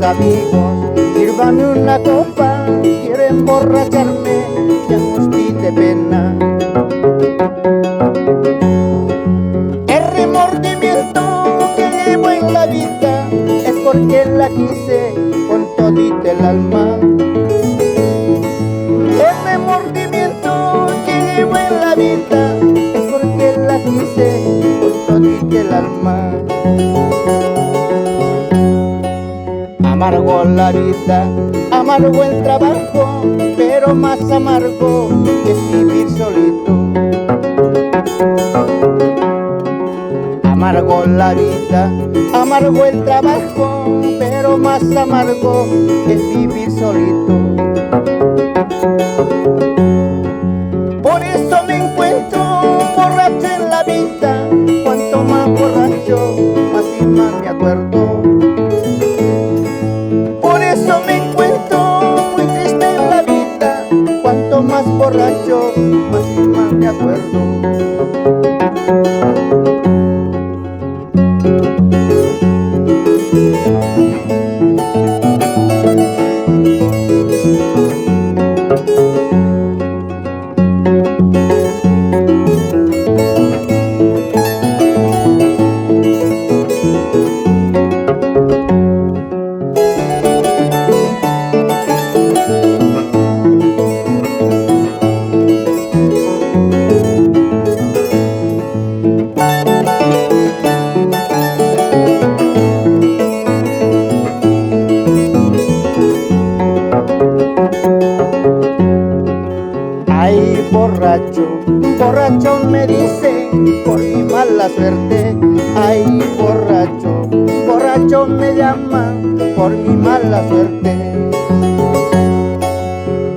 amigos, sírvame una copa, quiero emborracharme y angustia de pena. El remordimiento que llevo en la vida es porque la quise con todita el alma. El remordimiento que llevo en la vida es porque la quise con todita el alma. Amargo la vida, amargo el trabajo, pero más amargo es vivir solito. Amargo la vida, amargo el trabajo, pero más amargo es vivir solito. Por eso me encuentro borracho en la vida, cuanto más borracho, más y más me acuerdo. Por eso me encuentro muy triste en la vida, cuanto más borracho, más y más me acuerdo. Ay, borracho, borracho me dicen por mi mala suerte. Ay, borracho, borracho me llaman por mi mala suerte.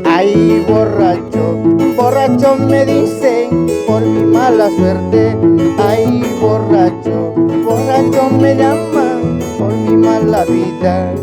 Ay, borracho, borracho me dicen por mi mala suerte. Ay, borracho, borracho me llaman por mi mala vida.